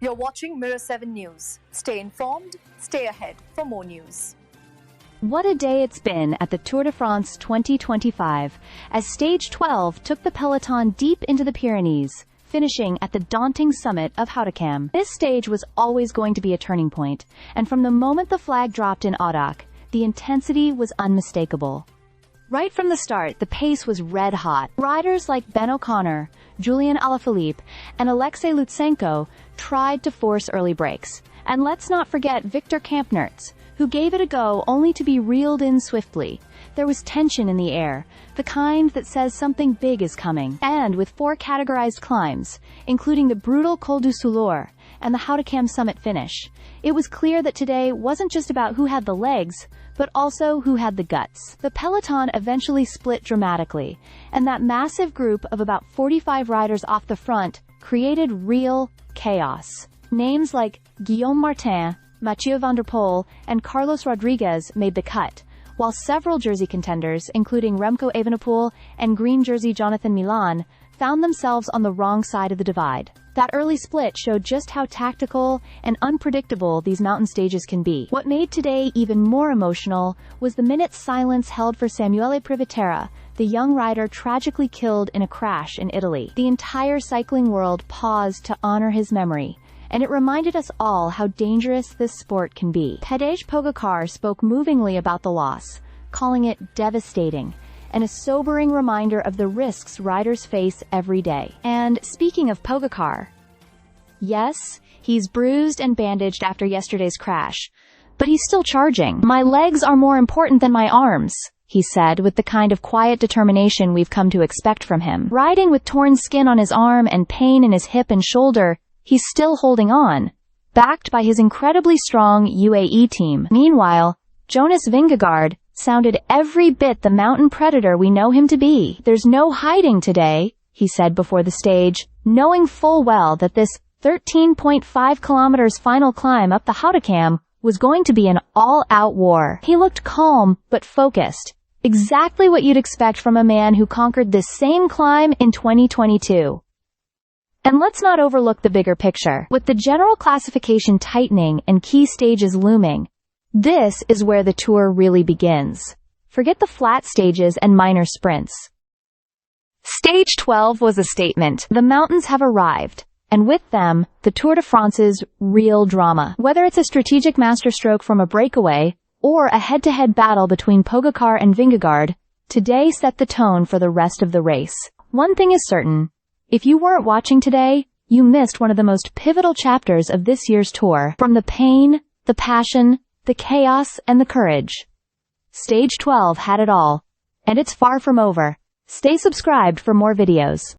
You're watching Mirror 7 News. Stay informed, stay ahead for more news. What a day it's been at the Tour de France 2025, as Stage 12 took the peloton deep into the Pyrenees, finishing at the daunting summit of Hautacam. This stage was always going to be a turning point, and from the moment the flag dropped in Audac, the intensity was unmistakable. Right from the start, the pace was red hot. Riders like Ben O'Connor, Julian Alaphilippe, and Alexei Lutsenko tried to force early breaks. And let's not forget Victor Kampnertz, who gave it a go only to be reeled in swiftly. There was tension in the air, the kind that says something big is coming. And with 4 categorized climbs, including the brutal Col du Souleur and the Hautacam summit finish, it was clear that today wasn't just about who had the legs, but also who had the guts. The peloton eventually split dramatically, and that massive group of about 45 riders off the front created real chaos. Names like Guillaume Martin, Mathieu van der Poel, and Carlos Rodriguez made the cut, while several jersey contenders, including Remco Evenepoel and green jersey Jonathan Milan, found themselves on the wrong side of the divide. That early split showed just how tactical and unpredictable these mountain stages can be. What made today even more emotional was the minute's silence held for Samuele Privitera, the young rider tragically killed in a crash in Italy. The entire cycling world paused to honor his memory, and it reminded us all how dangerous this sport can be. Tadej Pogacar spoke movingly about the loss, calling it devastating, and a sobering reminder of the risks riders face every day. And speaking of Pogacar, yes, he's bruised and bandaged after yesterday's crash, but he's still charging. "My legs are more important than my arms," he said with the kind of quiet determination we've come to expect from him. Riding with torn skin on his arm and pain in his hip and shoulder, he's still holding on, backed by his incredibly strong UAE team. Meanwhile, Jonas Vingegaard sounded every bit the mountain predator we know him to be. "There's no hiding today," he said before the stage, knowing full well that this 13.5 kilometers final climb up the Hautacam was going to be an all-out war. He looked calm but focused, exactly what you'd expect from a man who conquered this same climb in 2022. And let's not overlook the bigger picture. With the general classification tightening and key stages looming, this is where the tour really begins. Forget the flat stages and minor sprints. Stage 12 was a statement. The mountains have arrived, and with them, the Tour de France's real drama. Whether it's a strategic masterstroke from a breakaway, or a head-to-head battle between Pogacar and Vingegaard, today set the tone for the rest of the race. One thing is certain. If you weren't watching today, you missed one of the most pivotal chapters of this year's tour. From the pain, the passion, the chaos, and the courage, Stage 12 had it all. And it's far from over. Stay subscribed for more videos.